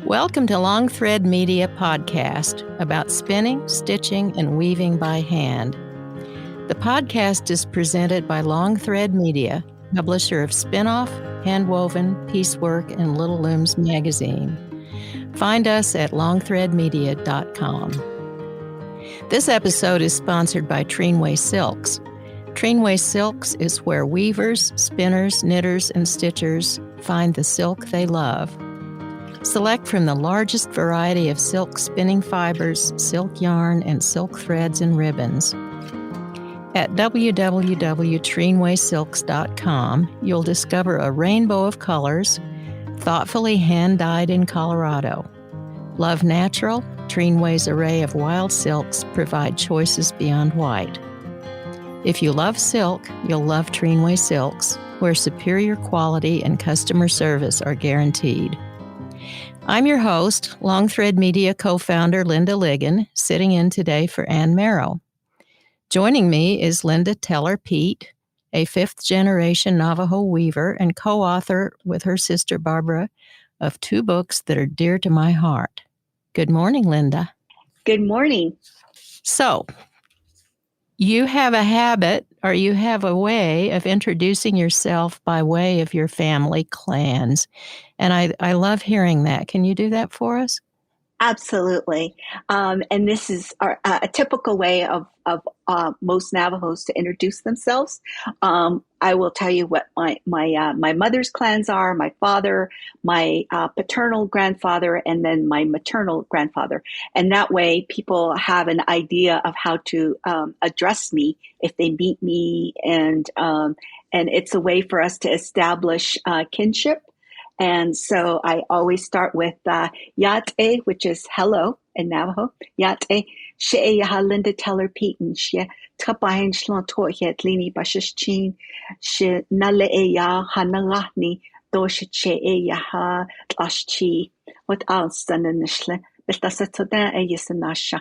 Welcome to Long Thread Media Podcast about spinning, stitching, and weaving by hand. The podcast is presented by Long Thread Media, publisher of Spinoff, Handwoven, Piecework, and Little Looms magazine. Find us at longthreadmedia.com. This episode is sponsored by Treenway Silks. Treenway Silks is where weavers, spinners, knitters, and stitchers find the silk they love. Select from the largest variety of silk spinning fibers, silk yarn, and silk threads and ribbons. At www.treenwaysilks.com, you'll discover a rainbow of colors, thoughtfully hand-dyed in Colorado. Love natural? Treenway's array of wild silks provide choices beyond white. If you love silk, you'll love Treenway Silks, where superior quality and customer service are guaranteed. I'm your host, Long Thread Media co-founder Lynda Ligon, sitting in today for Ann Merrow. Joining me is Lynda Teller Pete, a fifth-generation Navajo weaver and co-author with her sister Barbara of two books that are dear to my heart. Good morning, Lynda. Good morning. So, you have a habit, or you have a way of introducing yourself by way of your family clans. And I love hearing that. Can you do that for us? Absolutely. And this is a typical way of most Navajos to introduce themselves. I will tell you what my mother's clans are, my father, my paternal grandfather, and then my maternal grandfather. And that way people have an idea of how to address me if they meet me. And it's a way for us to establish kinship. And so I always start with Yate, which is hello in Navajo. Yate, She'e Yaha Lynda Teller Pete, and She Tapahin Shlon Tohet Lini Bashichin, She Nale Ya Hanalahni, Dosh She'e Yaha Tashchi, what else than in the Shle, Bestasatodan Eyisanasha.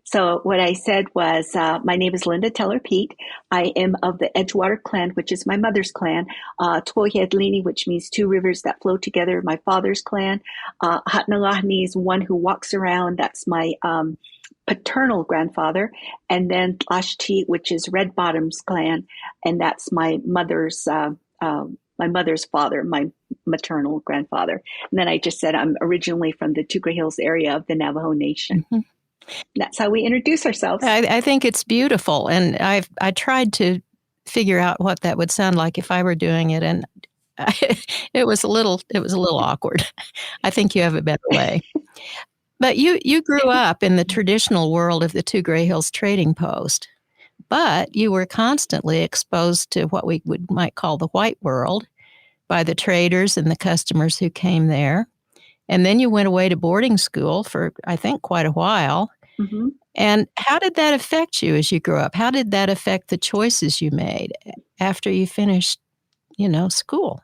So what I said was, my name is Lynda Teller Pete. I am of the Edgewater clan, which is my mother's clan. Twoyedlini, which means two rivers that flow together, my father's clan. Hatnalahni is one who walks around. That's my paternal grandfather. And then Tlashti, which is Red Bottom's clan. And that's my mother's father, my maternal grandfather. And then I just said I'm originally from the Two Gray Hills area of the Navajo Nation. Mm-hmm. That's how we introduce ourselves. I think it's beautiful, and I tried to figure out what that would sound like if I were doing it, and it was a little awkward. I think you have a better way. But you grew up in the traditional world of the Two Gray Hills Trading Post, but you were constantly exposed to what we might call the white world by the traders and the customers who came there. And then you went away to boarding school for, I think, quite a while. Mm-hmm. And how did that affect you as you grew up? How did that affect the choices you made after you finished, school?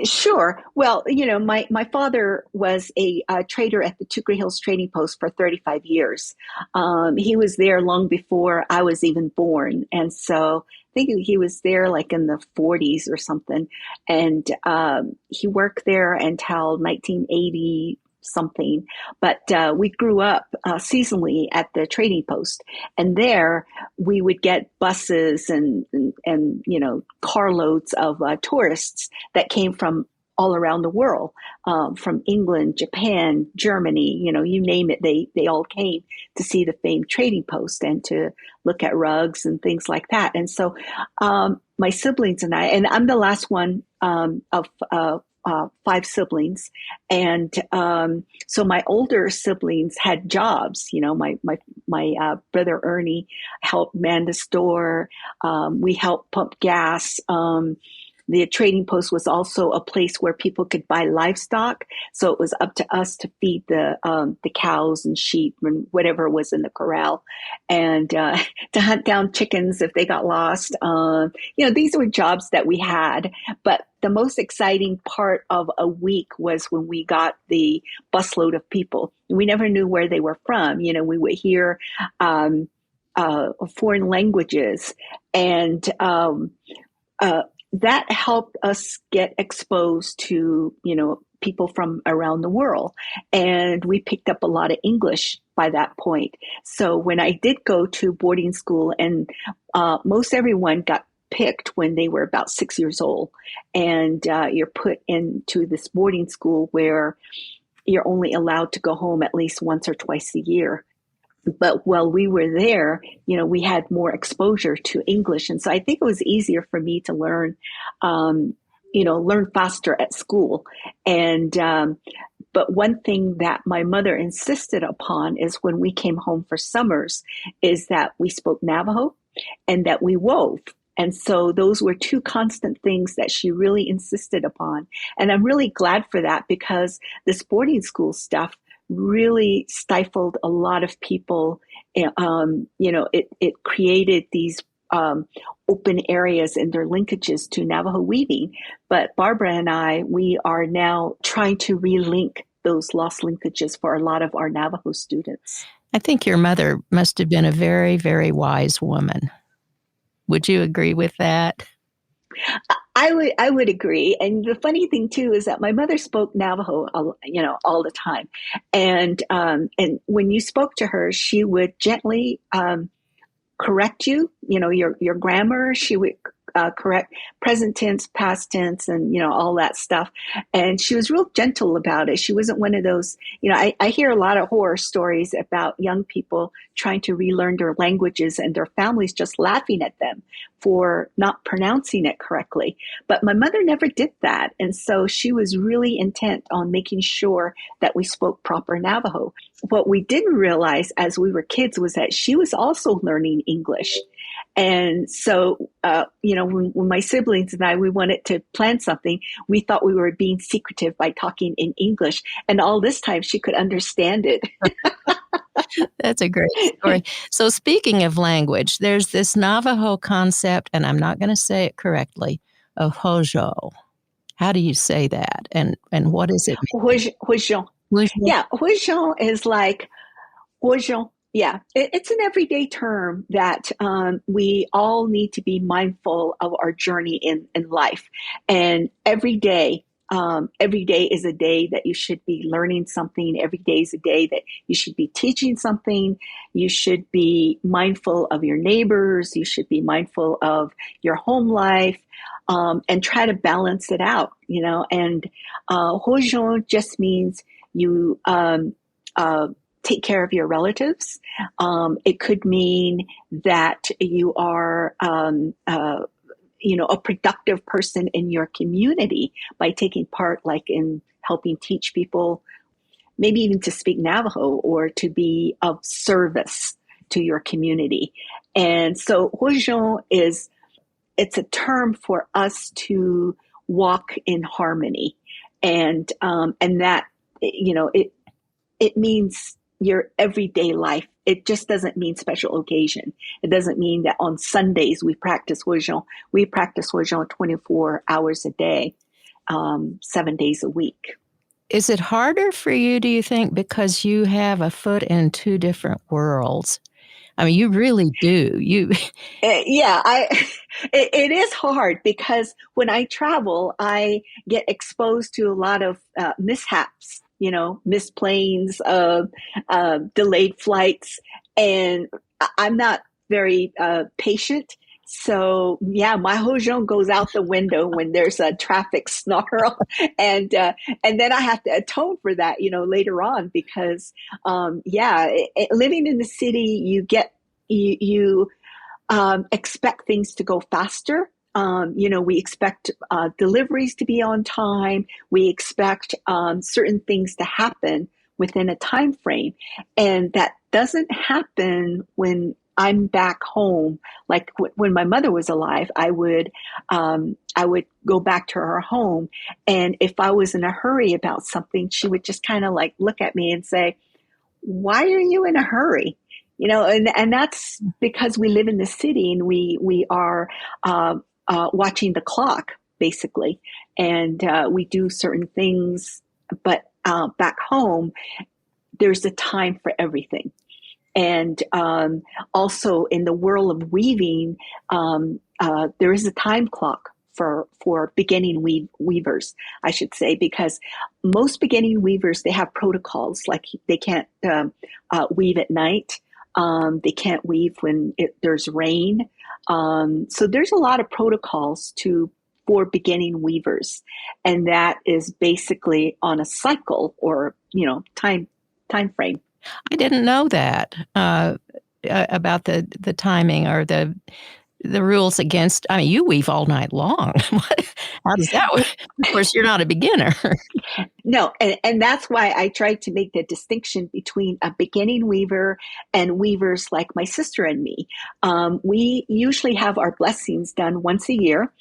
Sure. Well, my father was a trader at the Two Gray Hills Trading Post for 35 years. He was there long before I was even born. And so I think he was there like in the 40s or something. And he worked there until 1980 something. But we grew up seasonally at the trading post. And there we would get buses and carloads of tourists that came from all around the world, from England, Japan, Germany, you name it. They all came to see the famed trading post and to look at rugs and things like that. And so my siblings and I'm the last one of 5 siblings. And so my older siblings had jobs. My brother Ernie helped man the store. We helped pump gas. The trading post was also a place where people could buy livestock. So it was up to us to feed the cows and sheep and whatever was in the corral, and to hunt down chickens if they got lost. These were jobs that we had. But the most exciting part of a week was when we got the busload of people. We never knew where they were from. We would hear foreign languages and that helped us get exposed to, people from around the world. And we picked up a lot of English by that point. So when I did go to boarding school, and most everyone got picked when they were about 6 years old, and you're put into this boarding school where you're only allowed to go home at least once or twice a year. But while we were there, we had more exposure to English. And so I think it was easier for me to learn, learn faster at school. And, but one thing that my mother insisted upon is when we came home for summers is that we spoke Navajo and that we wove. And so those were two constant things that she really insisted upon. And I'm really glad for that, because this boarding school stuff really stifled a lot of people. It created these open areas in their linkages to Navajo weaving. But Barbara and I, we are now trying to relink those lost linkages for a lot of our Navajo students. I think your mother must have been a very, very wise woman. Would you agree with that? I would agree. And the funny thing too is that my mother spoke Navajo, all the time. And when you spoke to her, she would gently correct you, your grammar. She would correct present tense, past tense, and, all that stuff. And she was real gentle about it. She wasn't one of those, I hear a lot of horror stories about young people trying to relearn their languages and their families just laughing at them for not pronouncing it correctly. But my mother never did that. And so she was really intent on making sure that we spoke proper Navajo. What we didn't realize as we were kids was that she was also learning English. And so, when my siblings and I, we wanted to plan something, we thought we were being secretive by talking in English. And all this time she could understand it. That's a great story. So speaking of language, there's this Navajo concept, and I'm not going to say it correctly, of hojo. How do you say that? And what is it? Hojo. Yeah, hojo is like hojo. Yeah, it's an everyday term that we all need to be mindful of our journey in life. And every day is a day that you should be learning something. Every day is a day that you should be teaching something. You should be mindful of your neighbors. You should be mindful of your home life, and try to balance it out, And hojo just means you take care of your relatives. It could mean that you are, a productive person in your community by taking part, like in helping teach people, maybe even to speak Navajo or to be of service to your community. And so hojo it's a term for us to walk in harmony. And that, it means your everyday life. It just doesn't mean special occasion. It doesn't mean that on Sundays we practice hojo. We practice hojo 24 hours a day, 7 days a week. Is it harder for you, do you think, because you have a foot in two different worlds? I mean, you really do. It is hard because when I travel, I get exposed to a lot of mishaps. Missed planes, delayed flights, and I'm not very patient. So yeah, my hojo goes out the window when there's a traffic snarl, and then I have to atone for that, later on because living in the city, you expect things to go faster. We expect deliveries to be on time. We expect certain things to happen within a time frame. And that doesn't happen when I'm back home. Like when my mother was alive, I would go back to her home. And if I was in a hurry about something, she would just kind of like look at me and say, "Why are you in a hurry?" And that's because we live in the city and we are watching the clock, basically. And we do certain things, but back home, there's a time for everything. And also in the world of weaving, there is a time clock for beginning weavers, I should say, because most beginning weavers, they have protocols, like they can't weave at night. They can't weave when there's rain. So there's a lot of protocols for beginning weavers, and that is basically on a cycle or time frame. I didn't know that about the timing or the rules against. I mean, you weave all night long. How does that work? Of course, you're not a beginner. No, and that's why I tried to make the distinction between a beginning weaver and weavers like my sister and me. We usually have our blessings done once a year.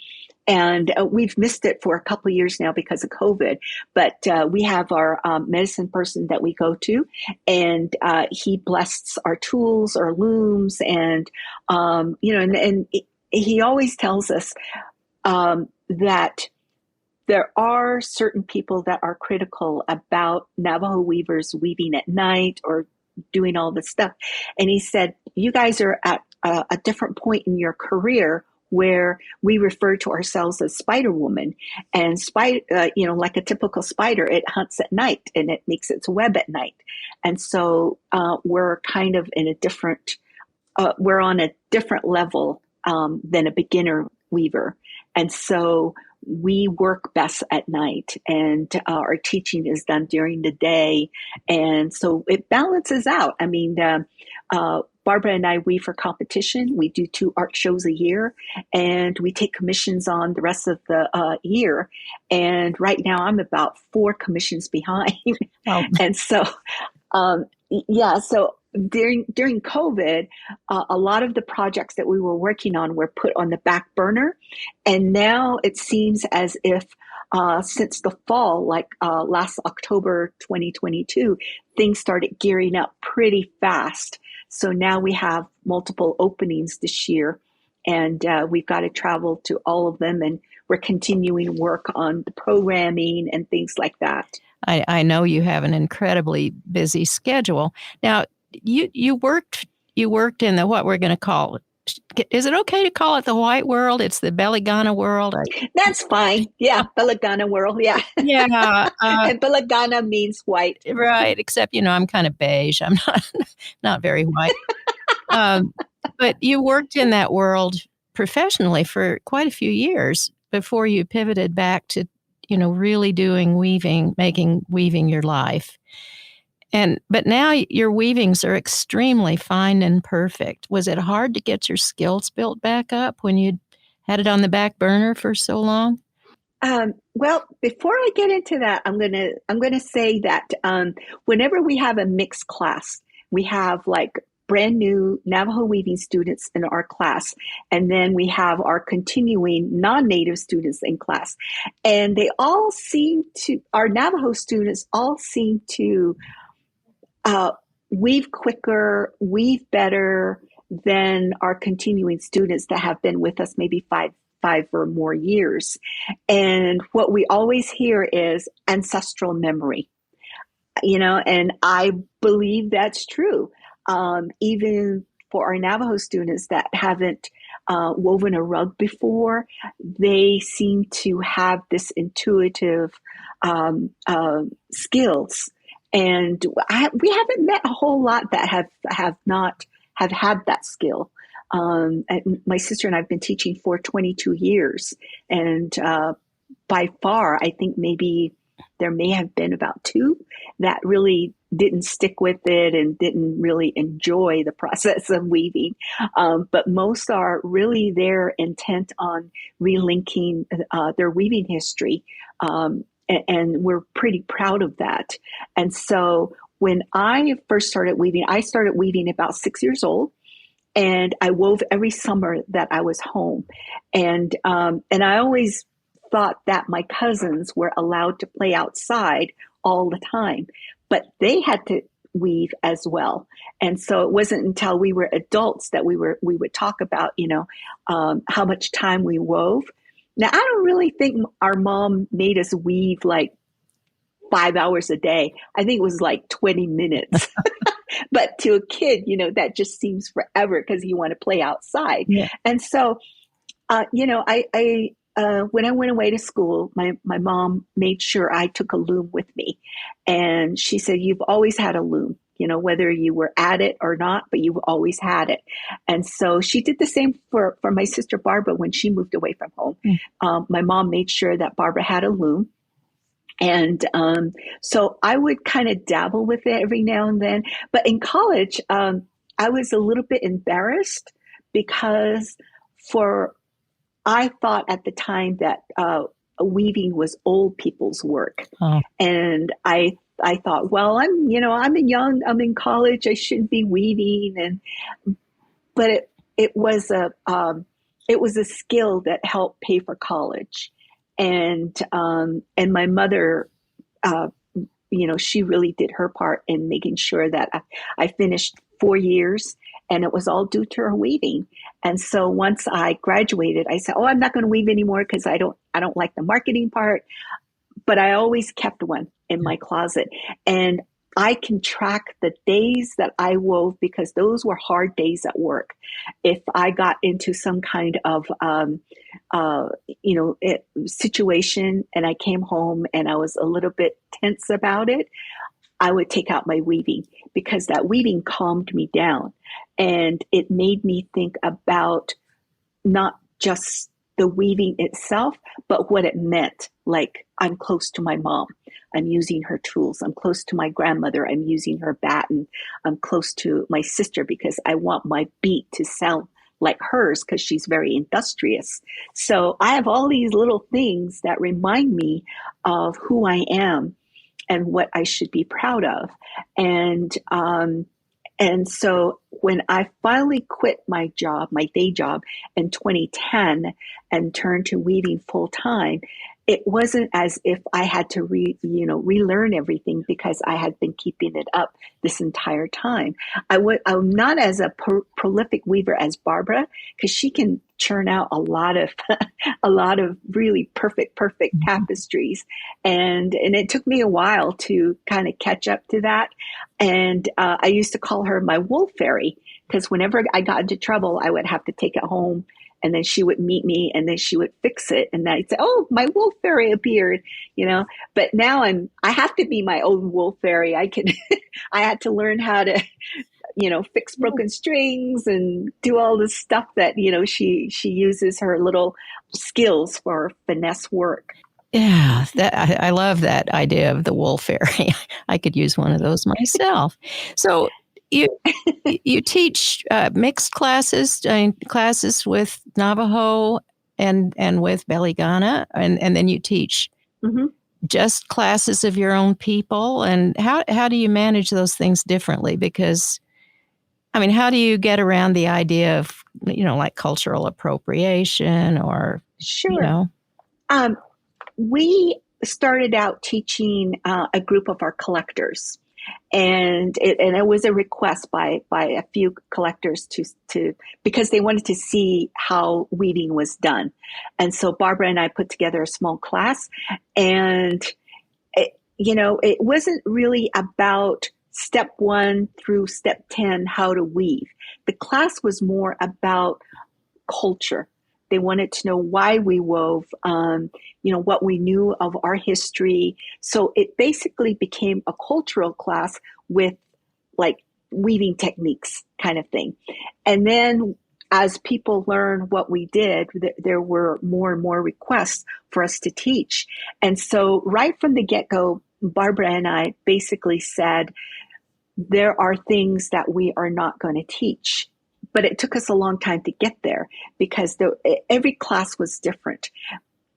And we've missed it for a couple of years now because of COVID. But we have our medicine person that we go to, and he blesses our tools, our looms, and and he always tells us that there are certain people that are critical about Navajo weavers weaving at night or doing all this stuff. And he said, you guys are at a different point in your career where we refer to ourselves as Spider Woman, and like a typical spider, it hunts at night and it makes its web at night. And so we're kind of in a different, we're on a different level than a beginner weaver. And so we work best at night, and our teaching is done during the day. And so it balances out. I mean, Barbara and I weave for competition. We do 2 art shows a year, and we take commissions on the rest of the year. And right now I'm about 4 commissions behind. Oh. And so, so during COVID, a lot of the projects that we were working on were put on the back burner. And now it seems as if since the fall, like last October 2022, things started gearing up pretty fast. So now we have multiple openings this year, and we've got to travel to all of them, and we're continuing work on the programming and things like that. I know you have an incredibly busy schedule. Now, you worked in the, what we're going to call, is it okay to call it the white world? It's the Beligana world. That's fine. Yeah, Beligana world. Yeah. Yeah. And Beligana means white. Right. Except, I'm kind of beige. I'm not very white. But you worked in that world professionally for quite a few years before you pivoted back to, really doing weaving, making weaving your life. But now your weavings are extremely fine and perfect. Was it hard to get your skills built back up when you had it on the back burner for so long? Well, before I get into that, I'm gonna say that whenever we have a mixed class, we have like brand new Navajo weaving students in our class, and then we have our continuing non-native students in class, and our Navajo students all seem to weave quicker, weave better than our continuing students that have been with us maybe five or more years. And what we always hear is ancestral memory, and I believe that's true. Even for our Navajo students that haven't woven a rug before, they seem to have this intuitive skills. And we haven't met a whole lot that have had that skill. My sister and I have been teaching for 22 years, and by far, I think maybe there may have been about 2 that really didn't stick with it and didn't really enjoy the process of weaving. But most are really there intent on relinking their weaving history. And we're pretty proud of that. And so when I first started weaving, I started weaving about 6 years old, and I wove every summer that I was home. And I always thought that my cousins were allowed to play outside all the time, but they had to weave as well. And so it wasn't until we were adults that we would talk about, how much time we wove. Now, I don't really think our mom made us weave like 5 hours a day. I think it was like 20 minutes. But to a kid, that just seems forever because you want to play outside. Yeah. And so, I when I went away to school, my mom made sure I took a loom with me. And she said, you've always had a loom, whether you were at it or not, but you've always had it. And so she did the same for my sister Barbara when she moved away from home. My mom made sure that Barbara had a loom. And so I would kind of dabble with it every now and then. But in college, I was a little bit embarrassed because I thought at the time that weaving was old people's work. Oh. And I thought, well, I'm in college, I shouldn't be weaving. But it was a skill that helped pay for college. And my mother, she really did her part in making sure that I finished 4 years, and it was all due to her weaving. And so once I graduated, I said, I'm not going to weave anymore because I don't like the marketing part. But I always kept one in my closet. And I can track the days that I wove because those were hard days at work. If I got into some kind of, situation and I came home and I was a little bit tense about it, I would take out my weaving because that weaving calmed me down. And it made me think about not just the weaving itself, but what it meant. Like, I'm close to my mom. I'm using her tools. I'm close to my grandmother. I'm using her batten. I'm close to my sister because I want my beat to sound like hers because she's very industrious. So I have all these little things that remind me of who I am and what I should be proud of. And so when I finally quit my day job in 2010 and turned to weaving full time, it wasn't as if I had to relearn everything because I had been keeping it up this entire time. I'm not as a prolific weaver as Barbara because she can churn out a lot of really perfect tapestries, and it took me a while to kind of catch up to that. And I used to call her my wool fairy because whenever I got into trouble, I would have to take it home. And then she would meet me and then she would fix it. And I'd say, oh, my wool fairy appeared, but now I have to be my own wool fairy. I had to learn how to, fix broken strings and do all this stuff that, she uses her little skills for finesse work. Yeah, I love that idea of the wool fairy. I could use one of those myself. So you teach mixed classes, classes with Navajo and with Beligana, and then you teach just classes of your own people. And how do you manage those things differently? Because, how do you get around the idea of, like cultural appropriation or, Sure. We started out teaching a group of our collectors. And it was a request by a few collectors to because they wanted to see how weaving was done. And so Barbara and I put together a small class, and it wasn't really about step 1 through step 10 how to weave. The class was more about culture. They wanted to know why we wove, what we knew of our history. So it basically became a cultural class with like weaving techniques kind of thing. And then as people learned what we did, there were more and more requests for us to teach. And so right from the get-go, Barbara and I basically said, there are things that we are not going to teach. But it took us a long time to get there because every class was different.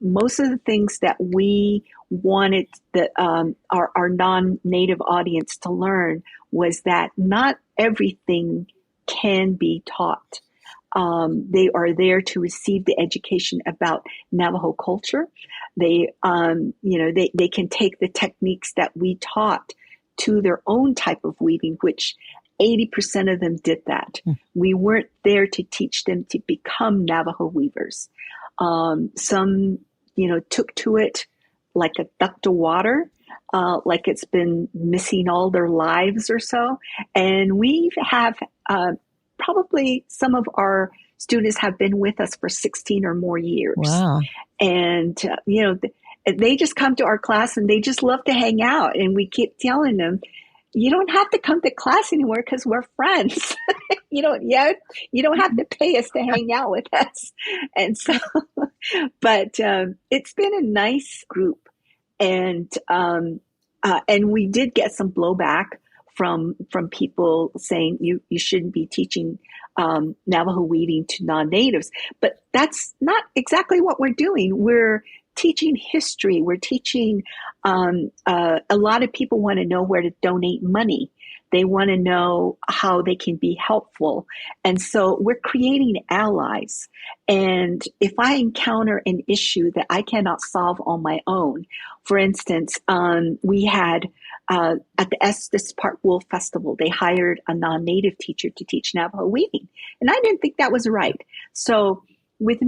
Most of the things that we wanted our non-native audience to learn was that not everything can be taught. They are there to receive the education about Navajo culture. They can take the techniques that we taught to their own type of weaving, which 80% of them did that. We weren't there to teach them to become Navajo weavers. Some, took to it like a duck to water, like it's been missing all their lives or so. And we have probably some of our students have been with us for 16 or more years. Wow. And, they just come to our class and they just love to hang out. And we keep telling them, you don't have to come to class anymore because we're friends. You don't have to pay us to hang out with us. And so, but it's been a nice group. And we did get some blowback from people saying you shouldn't be teaching Navajo weaving to non-natives. But that's not exactly what we're doing. We're teaching history. We're teaching, a lot of people want to know where to donate money. They want to know how they can be helpful. And so we're creating allies. And if I encounter an issue that I cannot solve on my own, for instance, we had at the Estes Park Wool Festival, they hired a non-native teacher to teach Navajo weaving. And I didn't think that was right. So with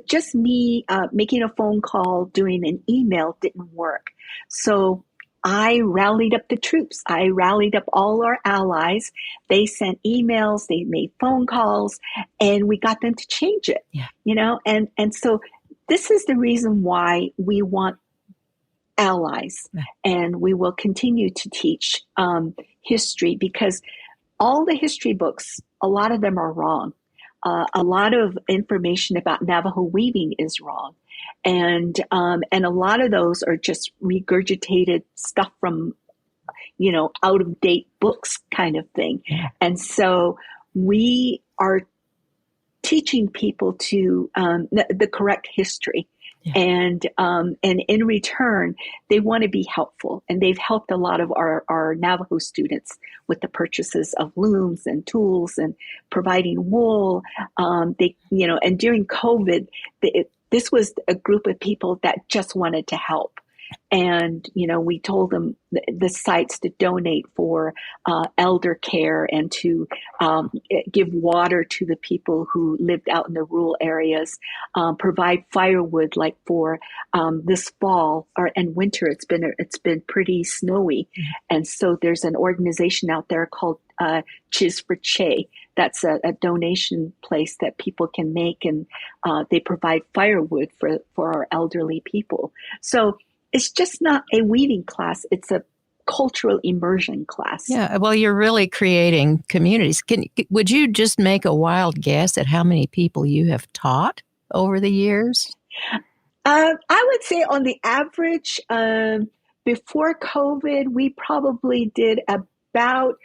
just me making a phone call, doing an email didn't work. So I rallied up the troops. I rallied up all our allies. They sent emails, they made phone calls, and we got them to change it. Yeah. And so this is the reason why we want allies, and we will continue to teach history, because all the history books, a lot of them are wrong. A lot of information about Navajo weaving is wrong. And a lot of those are just regurgitated stuff from, out of date books kind of thing. And so we are teaching people to the correct history. Yeah. And in return, they want to be helpful, and they've helped a lot of our Navajo students with the purchases of looms and tools and providing wool. And during COVID, this was a group of people that just wanted to help. And, we told them the sites to donate for elder care and to give water to the people who lived out in the rural areas, provide firewood, like for this fall and winter. It's been pretty snowy. And so there's an organization out there called Schiffer. That's a donation place that people can make, and they provide firewood for our elderly people. So it's just not a weaving class. It's a cultural immersion class. Yeah, well, you're really creating communities. Would you just make a wild guess at how many people you have taught over the years? I would say on the average, before COVID, we probably did about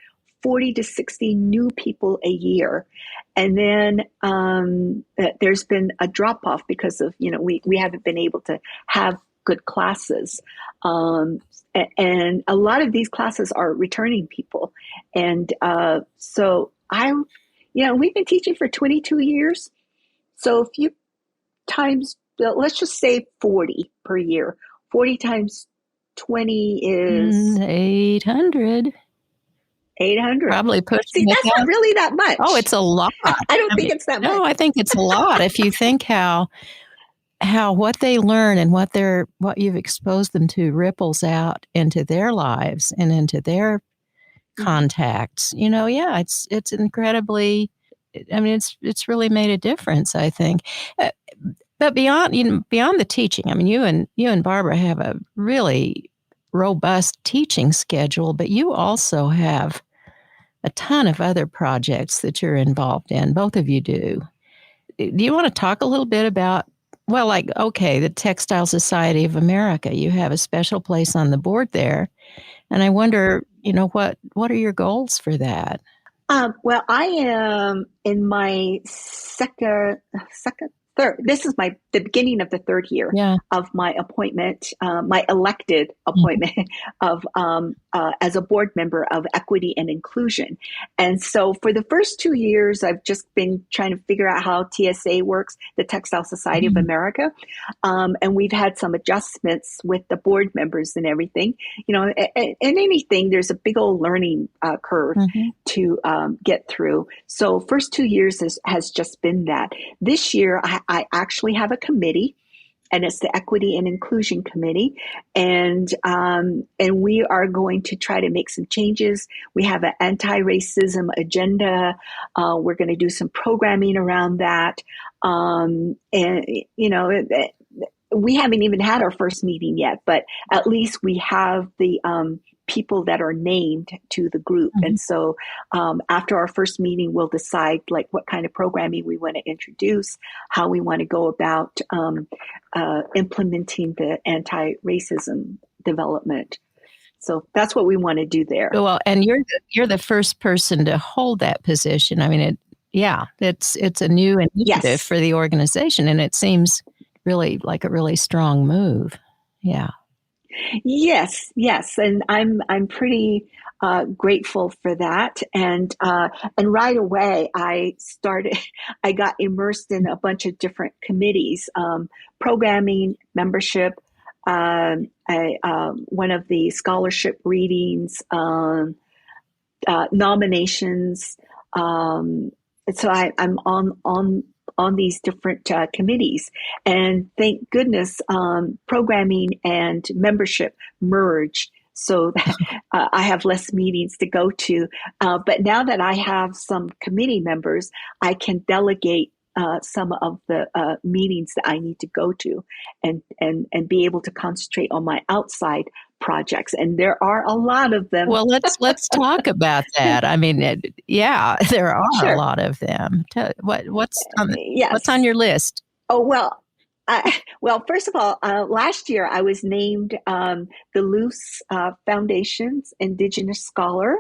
40 to 60 new people a year. And then there's been a drop-off because of, we haven't been able to have good classes. And a lot of these classes are returning people. And so we've been teaching for 22 years. So a few times, let's just say 40 per year. 40 times 20 is 800. 800. Probably pushing. See, that's not really that much. Oh, it's a lot. I don't think it's that much. No, I think it's a lot. If you think how what they learn and what you've exposed them to ripples out into their lives and into their contacts. It's incredibly. I mean, it's really made a difference, I think. But beyond the teaching, I mean, you and Barbara have a really robust teaching schedule, but you also have a ton of other projects that you're involved in. Both of you do. Do you want to talk a little bit about, the Textile Society of America? You have a special place on the board there. And I wonder, what are your goals for that? Well, I am in my third. This is the beginning of the third year of my appointment, my elected appointment of as a board member of Equity and Inclusion. And so for the first 2 years, I've just been trying to figure out how TSA works, the Textile Society of America. And we've had some adjustments with the board members and everything. In anything, there's a big old learning curve to get through. So first 2 years has just been that. This year, I actually have a committee, and it's the Equity and Inclusion Committee. And we are going to try to make some changes. We have an anti-racism agenda. We're going to do some programming around that. And, we haven't even had our first meeting yet, but at least we have the people that are named to the group. Mm-hmm. And so after our first meeting, we'll decide like what kind of programming we want to introduce, how we want to go about implementing the anti-racism development. So that's what we want to do there. Well, and you're the first person to hold that position. I mean, it's a new initiative for the organization, and it seems really like a really strong move. Yeah. Yes, and I'm pretty grateful for that. And right away, I got immersed in a bunch of different committees, programming, membership, one of the scholarship readings, nominations. So I'm on these different committees, and thank goodness programming and membership merge so that I have less meetings to go to. But now that I have some committee members, I can delegate some of the meetings that I need to go to and be able to concentrate on my outside projects. And there are a lot of them. Well, let's talk about that. I mean, there are a lot of them. What's on your list? Oh, well, first of all, last year I was named the Luce Foundation's Indigenous Scholar.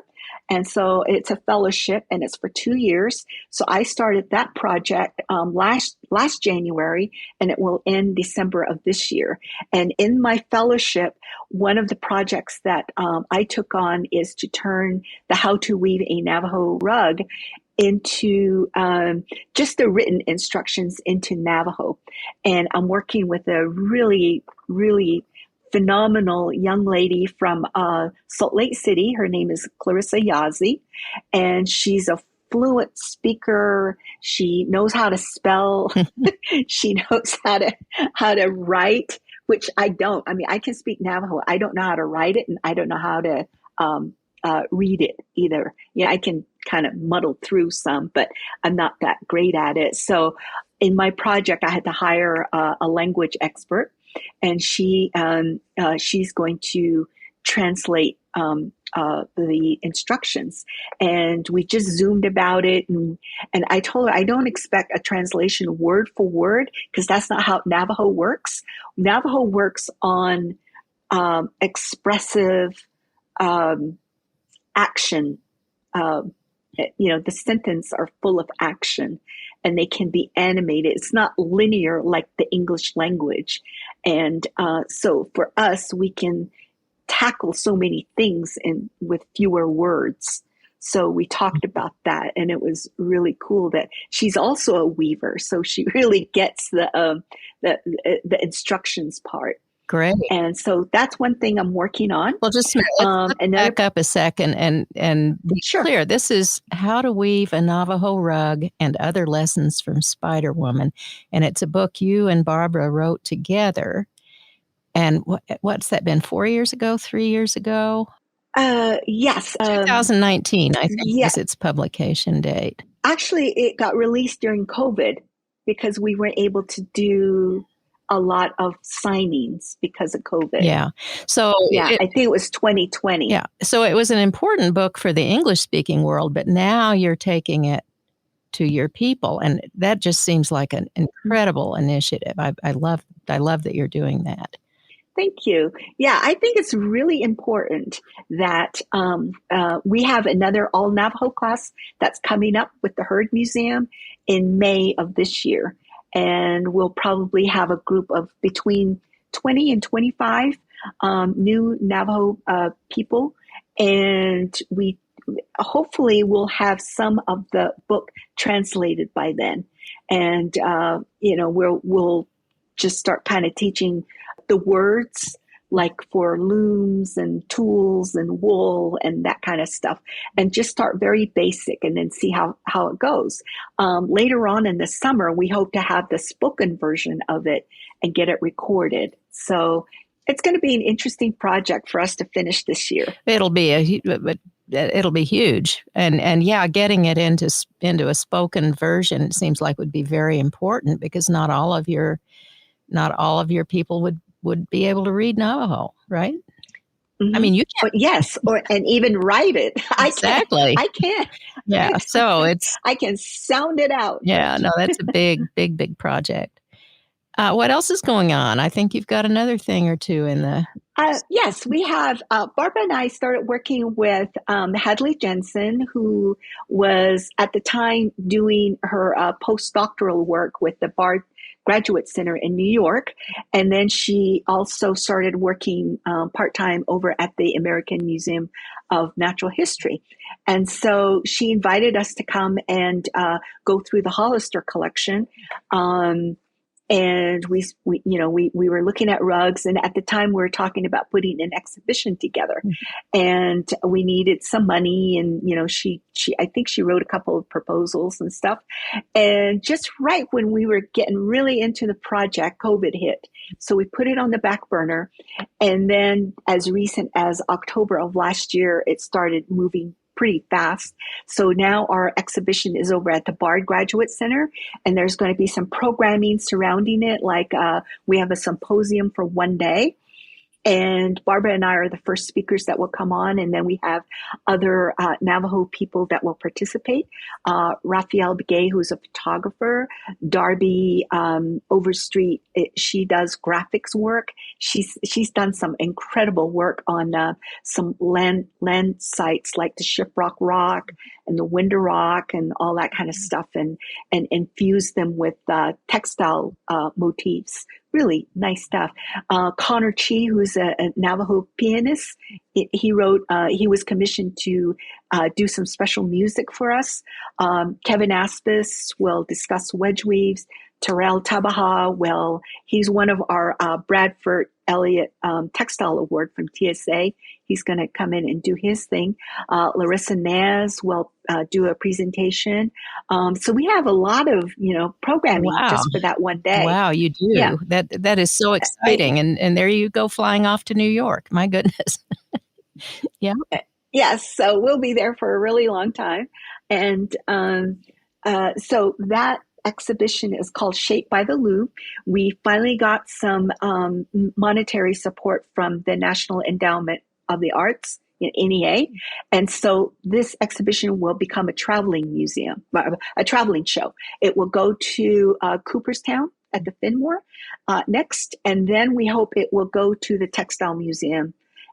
And so it's a fellowship, and it's for 2 years. So I started that project last January, and it will end December of this year. And in my fellowship, one of the projects that I took on is to turn the How to Weave a Navajo Rug into just the written instructions into Navajo. And I'm working with a really, really phenomenal young lady from Salt Lake City. Her name is Clarissa Yazzie, and she's a fluent speaker. She knows how to spell. She knows how to write, which I don't. I mean, I can speak Navajo. I don't know how to write it, and I don't know how to read it either. Yeah, I can kind of muddle through some, but I'm not that great at it. So in my project, I had to hire a language expert, and she's going to translate the instructions. And we just Zoomed about it. And I told her I don't expect a translation word for word, because that's not how Navajo works. Navajo works on expressive action. The sentences are full of action, and they can be animated. It's not linear like the English language. And so for us, we can tackle so many things with fewer words. So we talked about that, and it was really cool that she's also a weaver, so she really gets the instructions part. Great. And so that's one thing I'm working on. Well, just let's back up a second and be clear. This is How to Weave a Navajo Rug and Other Lessons from Spider Woman. And it's a book you and Barbara wrote together. And what's that been, 4 years ago, 3 years ago? Yes. 2019, I think, is its publication date. Actually, it got released during COVID because we weren't able to do a lot of signings because of COVID. Yeah. So I think it was 2020. Yeah. So it was an important book for the English speaking world, but now you're taking it to your people. And that just seems like an incredible initiative. I love that you're doing that. Thank you. Yeah, I think it's really important that we have another all Navajo class that's coming up with the Herd Museum in May of this year. And we'll probably have a group of between 20 and 25 new Navajo people. And we hopefully will have some of the book translated by then. And, we'll just start kind of teaching the words, like for looms and tools and wool and that kind of stuff, and just start very basic and then see how it goes. Later on in the summer, we hope to have the spoken version of it and get it recorded. So it's going to be an interesting project for us to finish this year. It'll be it'll be huge, and yeah, getting it into a spoken version, it seems like would be very important, because not all of your people would be able to read Navajo, right? Mm-hmm. I mean, you can't. Yes, and even write it. Exactly. I can't. Yeah, so I can sound it out. Yeah, no, that's a big project. What else is going on? I think you've got another thing or two in the... Yes, we have. Barbara and I started working with Hadley Jensen, who was at the time doing her postdoctoral work with the Bard Graduate Center in New York. And then she also started working part-time over at the American Museum of Natural History. And so she invited us to come and go through the Hollister collection. And we were looking at rugs, and at the time we were talking about putting an exhibition together, and we needed some money. And I think she wrote a couple of proposals and stuff. And just right when we were getting really into the project, COVID hit, so we put it on the back burner. And then, as recent as October of last year, it started moving pretty fast. So now our exhibition is over at the Bard Graduate Center, and there's going to be some programming surrounding it. Like we have a symposium for one day, and Barbara and I are the first speakers that will come on. And then we have other Navajo people that will participate. Raphael Begay, who's a photographer. Darby Overstreet, she does graphics work. She's done some incredible work on some land sites like the Shiprock Rock and the Winder Rock and all that kind of stuff, and infused them with textile motifs. Really nice stuff. Connor Chi, who's a Navajo pianist, he was commissioned to do some special music for us. Kevin Aspis will discuss wedge weaves. Terrell Tabaha, well, he's one of our Bradford Elliott Textile Award from TSA. He's going to come in and do his thing. Larissa Naz will do a presentation. So we have a lot of, programming just for that one day. Wow, you do. Yeah. That is so exciting. And there you go, flying off to New York. My goodness. Yeah. Yes. So we'll be there for a really long time. And so that exhibition is called Shaped by the Loom. We finally got some monetary support from the National Endowment of the Arts in NEA. And so this exhibition will become a traveling museum, a traveling show. It will go to Cooperstown at the Fenmore next. And then we hope it will go to the Textile Museum.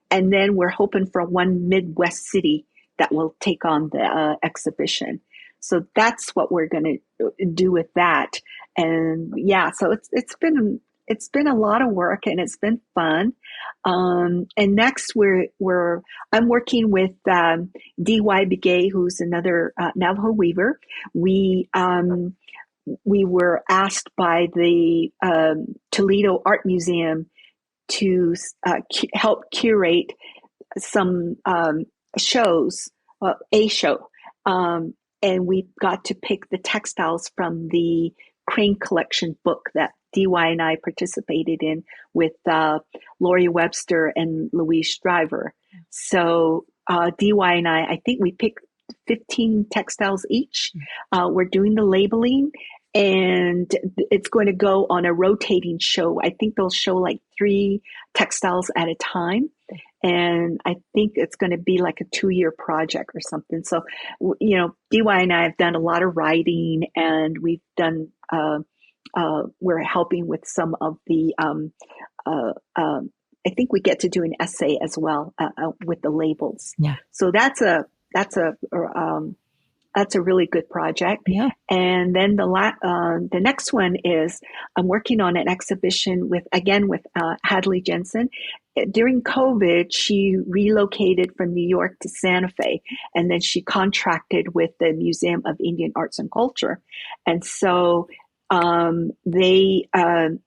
And then we're hoping for one Midwest city that will take on the exhibition. So that's what we're going to do with that. And yeah, so it's been a lot of work, and it's been fun. And next I'm working with D.Y. Begay, who's another Navajo weaver. We were asked by the Toledo Art Museum to help curate some shows, a show. And we got to pick the textiles from the Crane Collection book that DY and I participated in with Lori Webster and Louise Driver. So DY and I think we picked 15 textiles each. We're doing the labeling, and it's going to go on a rotating show. I think they'll show like 3 textiles at a time. And I think it's going to be like a 2-year project or something. So, DY and I have done a lot of writing, and we've done, we're helping with some of the, I think we get to do an essay as well with the labels. Yeah. So that's a really good project. Yeah. And then the next one is I'm working on an exhibition with Hadley Jensen. During COVID, she relocated from New York to Santa Fe, and then she contracted with the Museum of Indian Arts and Culture. And so we have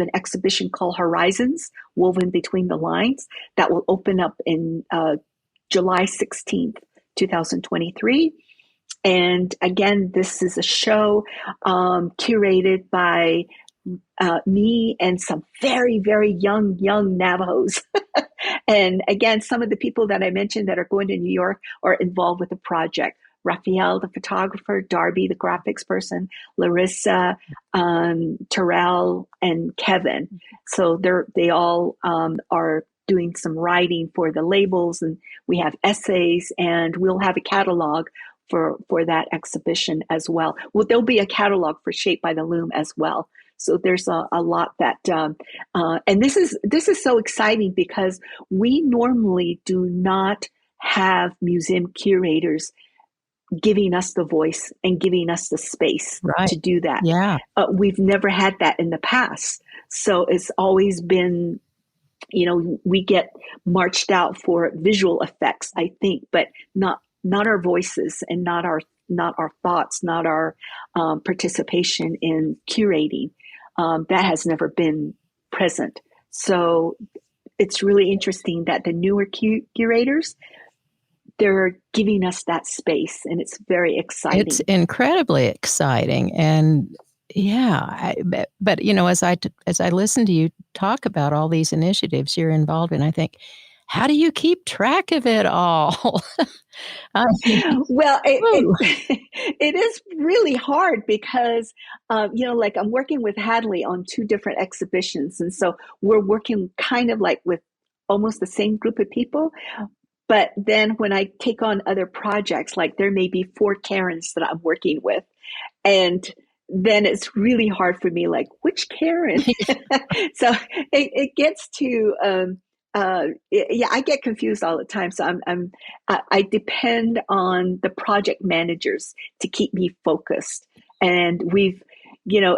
an exhibition called Horizons, Woven Between the Lines, that will open up in July 16th, 2023. And again, this is a show curated by me and some very, very young Navajos. And again, some of the people that I mentioned that are going to New York are involved with the project. Raphael, the photographer, Darby, the graphics person, Larissa, Terrell, and Kevin. So they all are doing some writing for the labels, and we have essays, and we'll have a catalog for that exhibition as well. Well, there'll be a catalog for Shaped by the Loom as well. So there's a lot that, and this is so exciting because we normally do not have museum curators giving us the voice and giving us the space to do that. Yeah. We've never had that in the past. So it's always been, we get marched out for visual effects, I think, but not our voices and not our thoughts, not our participation in curating. That has never been present. So it's really interesting that the newer curators, they're giving us that space, and it's very exciting. It's incredibly exciting. And yeah, but as I listen to you talk about all these initiatives you're involved in, I think, how do you keep track of it all? Well, it is really hard because, like I'm working with Hadley on 2 different exhibitions. And so we're working kind of like with almost the same group of people. But then when I take on other projects, like there may be 4 Karens that I'm working with. And then it's really hard for me, like, which Karen? So it gets to, I get confused all the time. So I depend on the project managers to keep me focused. And we've,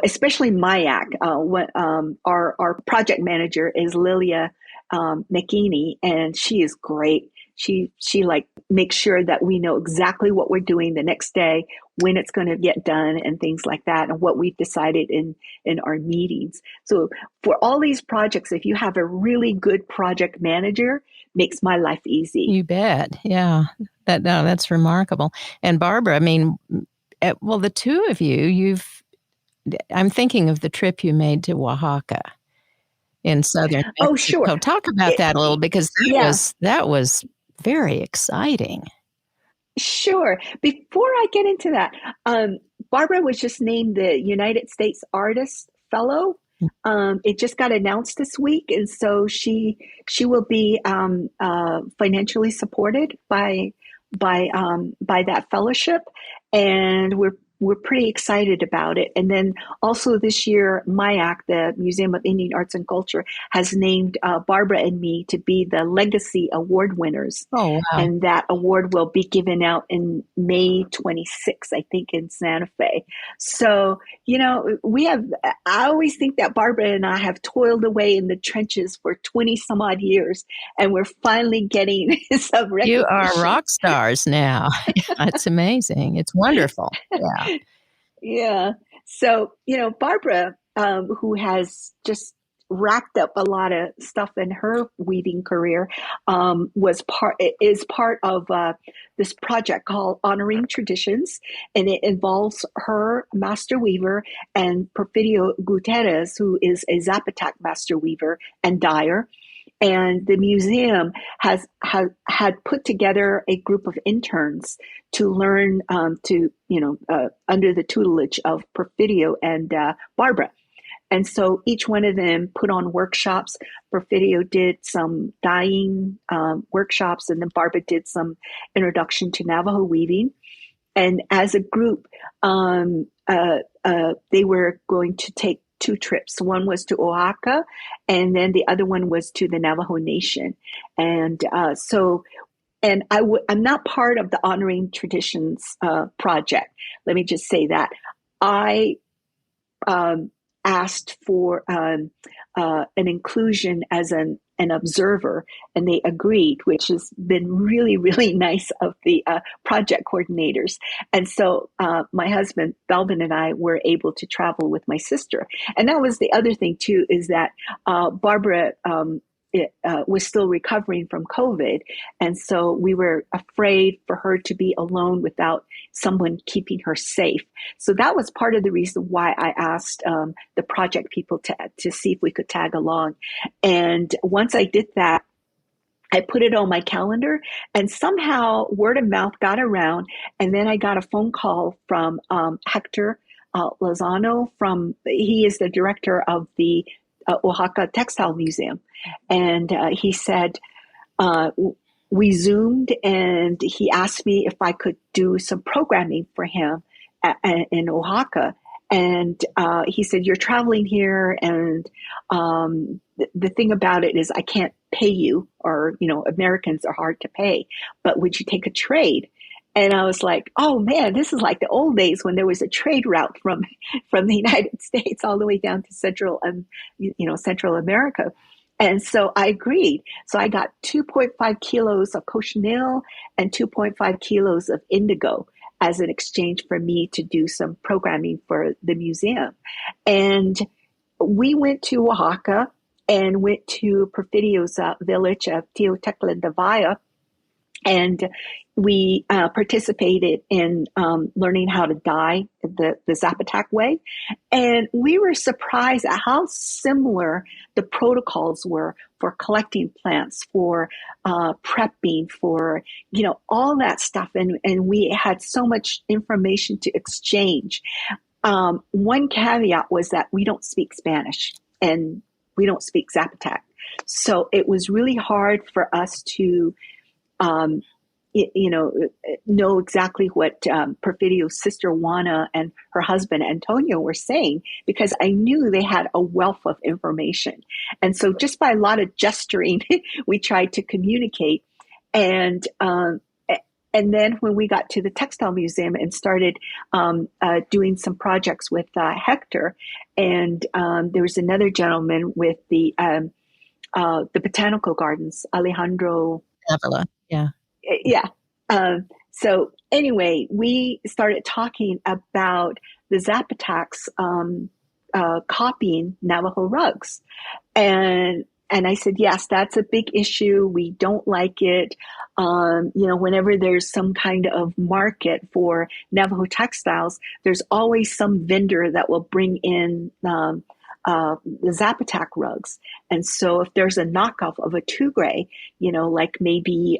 especially MIAC, our project manager is Lilia McKinney, and she is great. She like makes sure that we know exactly what we're doing the next day, when it's going to get done, and things like that, and what we've decided in our meetings. So for all these projects, if you have a really good project manager, makes my life easy. You bet. Yeah. That's remarkable. And Barbara, I mean, well, the 2 of you, I'm thinking of the trip you made to Oaxaca in southern Mexico. Oh, sure. Talk about that a little, because that was very exciting. Sure. Before I get into that, Barbara was just named the United States Artist Fellow. It just got announced this week, and so she will be financially supported by that fellowship, and we're pretty excited about it. And then also this year, MIAC, the Museum of Indian Arts and Culture, has named Barbara and me to be the Legacy Award winners. Oh, wow. And that award will be given out in May 26th, I think, in Santa Fe. So, I always think that Barbara and I have toiled away in the trenches for 20 some odd years, and we're finally getting some recognition. You are rock stars now. It's amazing. It's wonderful. Yeah. Yeah. So, Barbara, who has just racked up a lot of stuff in her weaving career, is part of this project called Honoring Traditions, and it involves her master weaver and Porfirio Gutierrez, who is a Zapotac master weaver and dyer. And the museum had put together a group of interns to learn under the tutelage of Porfirio and Barbara. And so each one of them put on workshops. Porfirio did some dyeing workshops, and then Barbara did some introduction to Navajo weaving. And as a group, they were going to take 2 trips. One was to Oaxaca, and then the other one was to the Navajo Nation. And I'm not part of the Honoring Traditions project. Let me just say that. I asked for an inclusion as an observer, and they agreed, which has been really, really nice of the project coordinators. And so my husband, Belvin, and I were able to travel with my sister. And that was the other thing, too, is that Barbara was still recovering from COVID. And so we were afraid for her to be alone without someone keeping her safe. So that was part of the reason why I asked the project people to see if we could tag along. And once I did that, I put it on my calendar, and somehow word of mouth got around. And then I got a phone call from Hector Lozano. He is the director of the Oaxaca Textile Museum. And he said, we Zoomed, and he asked me if I could do some programming for him in Oaxaca. And he said, you're traveling here, and the thing about it is I can't pay you, or, Americans are hard to pay, but would you take a trade? And I was like, oh man, this is like the old days when there was a trade route from the United States all the way down to Central America. And so I agreed. So I got 2.5 kilos of cochineal and 2.5 kilos of indigo as an exchange for me to do some programming for the museum. And we went to Oaxaca and went to Perfidio's village of Teotecla de Valla. And we participated in learning how to dye the Zapotac way. And we were surprised at how similar the protocols were for collecting plants, for prepping, for, all that stuff. And we had so much information to exchange. One caveat was that we don't speak Spanish and we don't speak Zapotac. So it was really hard for us to know exactly what Perfidio's sister Juana and her husband Antonio were saying, because I knew they had a wealth of information. And so just by a lot of gesturing, we tried to communicate. And then when we got to the Textile Museum and started doing some projects with Hector, and there was another gentleman with the Botanical Gardens, Alejandro Avila, yeah. Yeah. So anyway, we started talking about the Zapotacs copying Navajo rugs. And I said, yes, that's a big issue. We don't like it. Whenever there's some kind of market for Navajo textiles, there's always some vendor that will bring in the Zapotac rugs. And so if there's a knockoff of a tugre, like maybe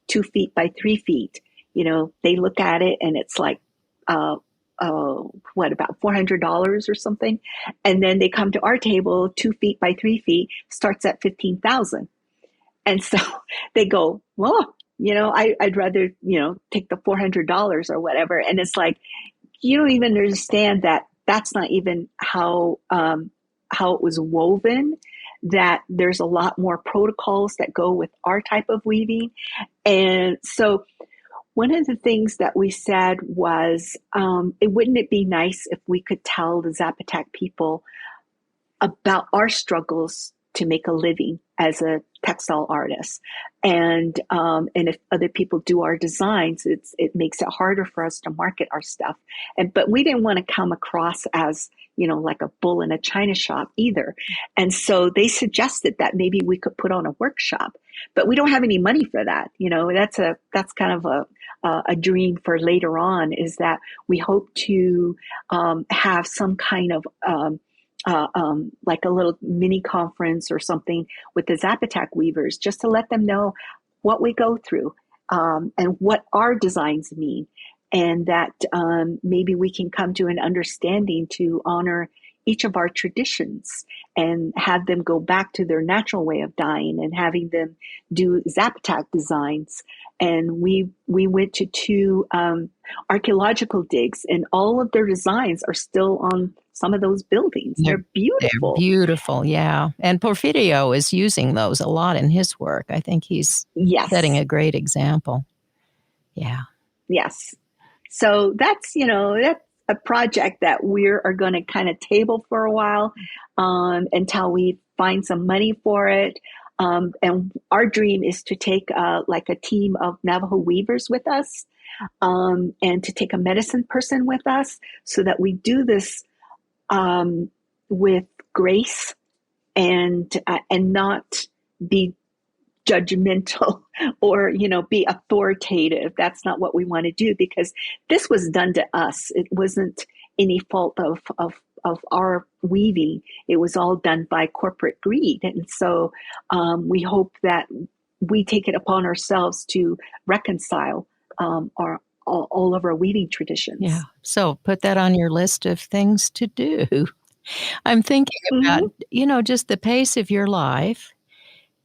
2 feet by 3 feet, they look at it and it's like, about $400 or something. And then they come to our table, 2 feet by 3 feet, starts at 15,000. And so they go, well, I'd rather, take the $400 or whatever. And it's like, you don't even understand that that's not even how it was woven, that there's a lot more protocols that go with our type of weaving. And so one of the things that we said was, wouldn't it be nice if we could tell the Zapotac people about our struggles to make a living as a textile artist? And if other people do our designs, it makes it harder for us to market our stuff. But we didn't want to come across as, like a bull in a china shop either. And so they suggested that maybe we could put on a workshop, but we don't have any money for that. That's kind of a dream for later on, is that we hope to have some kind of like a little mini conference or something with the Zapotac weavers, just to let them know what we go through and what our designs mean, and that maybe we can come to an understanding to honor each of our traditions and have them go back to their natural way of dyeing and having them do Zapotac designs. And we went to 2 archaeological digs, and all of their designs are still on some of those buildings. They're beautiful. They're beautiful, yeah. And Porfirio is using those a lot in his work. I think he's setting a great example. Yeah. Yes. So that's a project that we are going to kind of table for a while until we find some money for it. And our dream is to take like a team of Navajo weavers with us, and to take a medicine person with us, so that we do this with grace and not be judgmental or, be authoritative. That's not what we want to do, because this was done to us. It wasn't any fault of our weaving. It was all done by corporate greed. And so we hope that we take it upon ourselves to reconcile all of our weaving traditions. Yeah. So put that on your list of things to do. I'm thinking about, just the pace of your life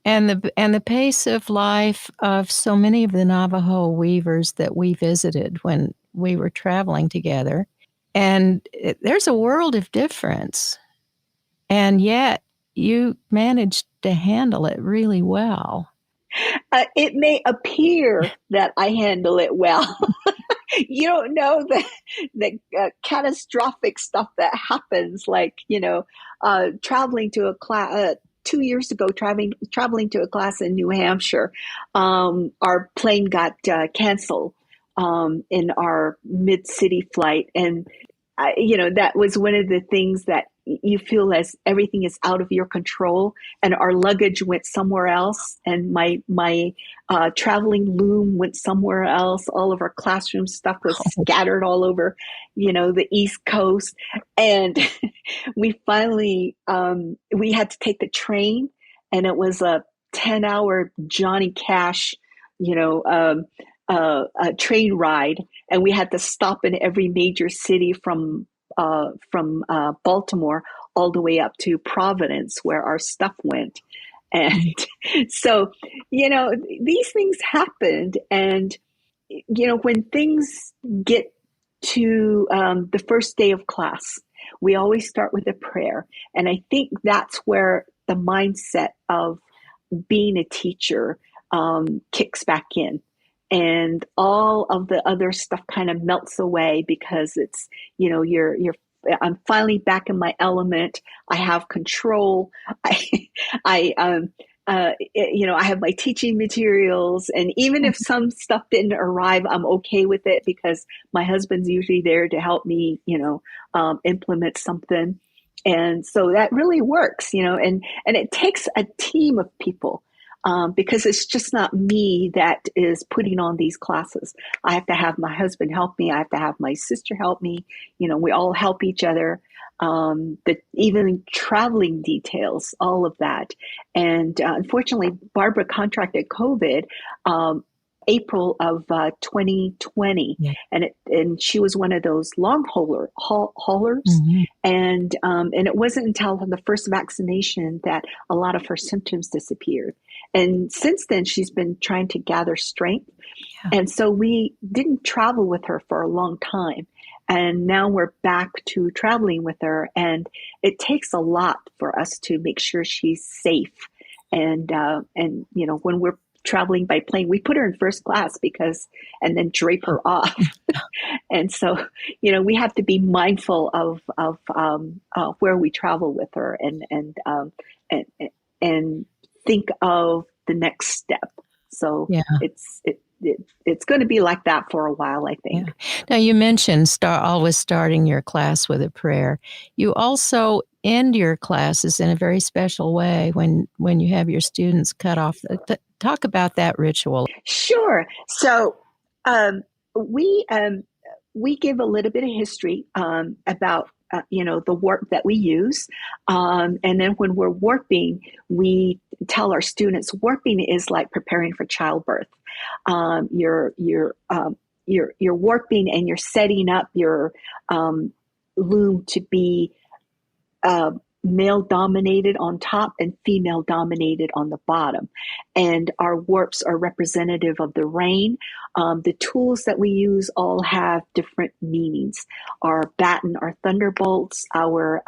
and the pace of life of so many of the Navajo weavers that we visited when we were traveling together. And there's a world of difference. And yet you managed to handle it really well. It may appear that I handle it well. You don't know the catastrophic stuff that happens, like, traveling to a class 2 years ago, traveling to a class in New Hampshire. Our plane got canceled in our mid-city flight. And, that was one of the things that you feel as everything is out of your control, and our luggage went somewhere else, and my traveling loom went somewhere else. All of our classroom stuff was scattered all over, the East Coast. And we finally, we had to take the train, and it was a 10-hour Johnny Cash, a train ride. And we had to stop in every major city from Baltimore all the way up to Providence, where our stuff went. And so, these things happened. And, when things get to the first day of class, we always start with a prayer. And I think that's where the mindset of being a teacher kicks back in. And all of the other stuff kind of melts away, because it's, I'm finally back in my element. I have control. I have my teaching materials, and even if some stuff didn't arrive, I'm okay with it, because my husband's usually there to help me, implement something. And so that really works, and it takes a team of people. Because it's just not me that is putting on these classes. I have to have my husband help me. I have to have my sister help me. We all help each other. Even traveling details, all of that. And unfortunately, Barbara contracted COVID April of 2020, and she was one of those long haulers. Mm-hmm. And it wasn't until the first vaccination that a lot of her symptoms disappeared. And since then, she's been trying to gather strength. Yeah. And so we didn't travel with her for a long time. And now we're back to traveling with her. And it takes a lot for us to make sure she's safe. And when we're traveling by plane, we put her in first class and then drape her off. And so, we have to be mindful of where we travel with her, and think of the next step. So it's going to be like that for a while, I think. Yeah. Now, you mentioned always starting your class with a prayer. You also end your classes in a very special way when you have your students cut off. Talk about that ritual. Sure. So we give a little bit of history about the warp that we use, and then when we're warping, we tell our students warping is like preparing for childbirth. You're warping, and you're setting up your loom to be male dominated on top and female dominated on the bottom. And our warps are representative of the rain. The tools that we use all have different meanings. Our batten are thunderbolts. Our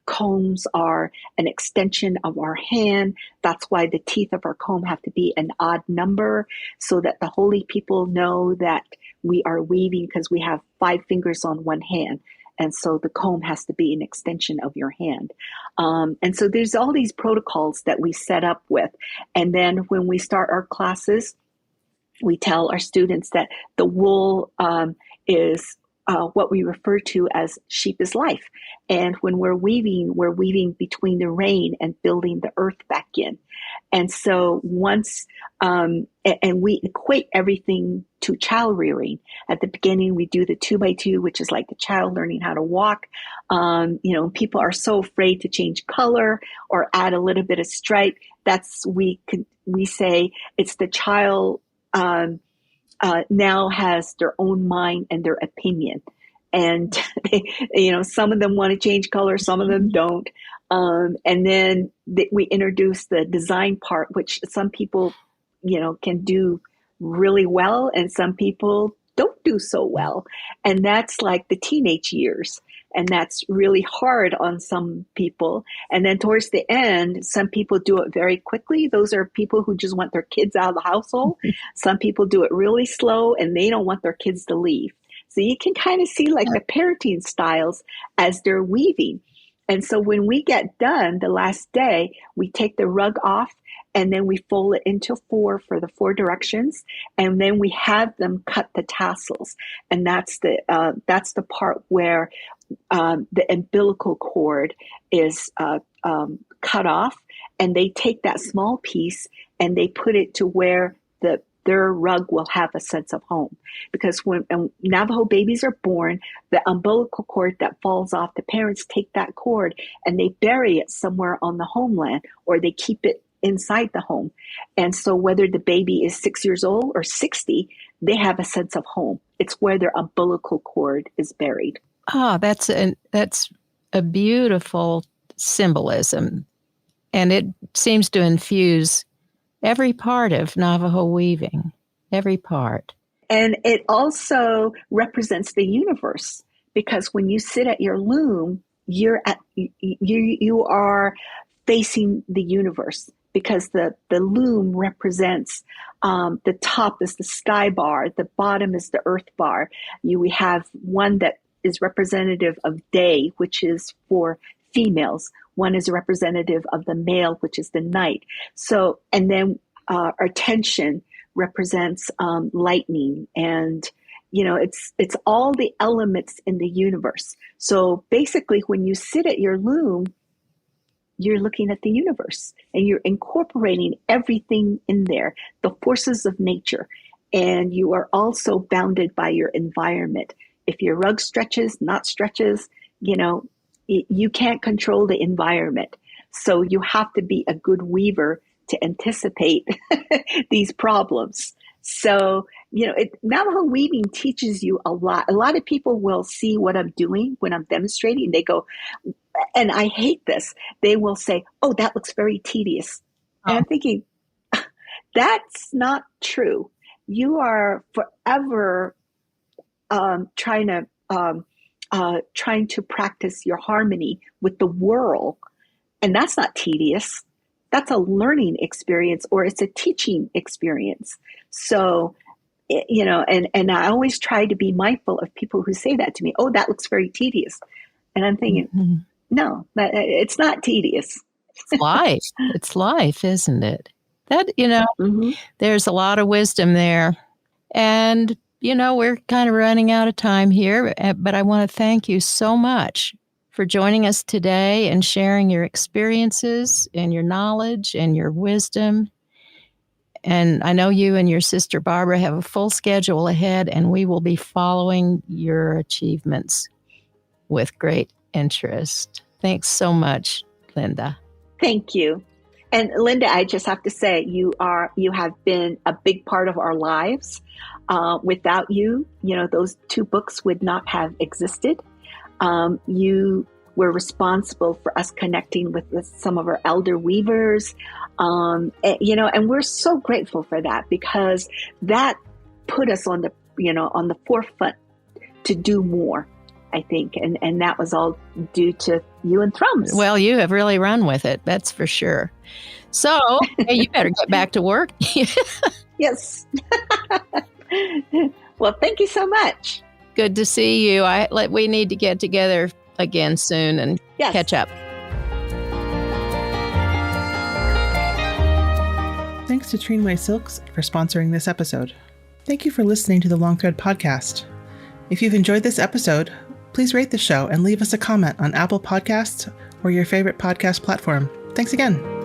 combs are an extension of our hand. That's why the teeth of our comb have to be an odd number, so that the holy people know that we are weaving, because we have 5 fingers on one hand. And so the comb has to be an extension of your hand. And so there's all these protocols that we set up with. And then when we start our classes, we tell our students that the wool is what we refer to as sheep is life. And when we're weaving between the rain and building the earth back in. And so once, and we equate everything to child rearing. At the beginning, we do the 2x2, which is like the child learning how to walk. People are so afraid to change color or add a little bit of stripe. We say it's the child now has their own mind and their opinion. And, some of them want to change color, some of them don't. And then we introduce the design part, which some people, can do really well, and some people don't do so well. And that's like the teenage years. And that's really hard on some people. And then towards the end, some people do it very quickly. Those are people who just want their kids out of the household. Some people do it really slow, and they don't want their kids to leave. So you can kind of see like the parenting styles as they're weaving. And so when we get done the last day, we take the rug off, and then we fold it into 4 for the 4 directions. And then we have them cut the tassels. And that's the part where the umbilical cord is cut off, and they take that small piece and they put it to where their rug will have a sense of home. Because when Navajo babies are born, the umbilical cord that falls off, the parents take that cord and they bury it somewhere on the homeland, or they keep it inside the home. And so whether the baby is 6 years old or 60, they have a sense of home. It's where their umbilical cord is buried. That's a beautiful symbolism. And it seems to infuse every part of Navajo weaving, every part. And it also represents the universe, because when you sit at your loom, you are facing the universe, because the loom represents the top is the sky bar, the bottom is the earth bar. We have one that is representative of day, which is for females. One is representative of the male, which is the night. So, and then our tension represents lightning, and it's all the elements in the universe. So basically, when you sit at your loom, you're looking at the universe, and you're incorporating everything in there, the forces of nature, and you are also bounded by your environment. If your rug stretches, not stretches, you can't control the environment. So you have to be a good weaver to anticipate these problems. So, Navajo weaving teaches you a lot. A lot of people will see what I'm doing when I'm demonstrating. They go, and I hate this, they will say, "Oh, that looks very tedious." And I'm thinking, that's not true. You are forever trying to practice your harmony with the world. And that's not tedious. That's a learning experience, or it's a teaching experience. So, and I always try to be mindful of people who say that to me. "Oh, that looks very tedious." And I'm thinking, no, it's not tedious. It's life. It's life, isn't it? That, there's a lot of wisdom there. And, we're kind of running out of time here, but I want to thank you so much for joining us today and sharing your experiences and your knowledge and your wisdom. And I know you and your sister Barbara have a full schedule ahead, and we will be following your achievements with great interest. Thanks so much, Lynda. Thank you. And Lynda, I just have to say, you have been a big part of our lives. Without you, those 2 books would not have existed. You were responsible for us connecting with some of our elder weavers, and we're so grateful for that, because that put us on the forefront to do more, I think, and that was all due to you and Thrums. Well, you have really run with it, that's for sure. So, hey, you better get back to work. Yes. Well, thank you so much. Good to see you. We need to get together again soon and catch up. Thanks to Trinway Silks for sponsoring this episode. Thank you for listening to the Long Thread Podcast. If you've enjoyed this episode, please rate the show and leave us a comment on Apple Podcasts or your favorite podcast platform. Thanks again.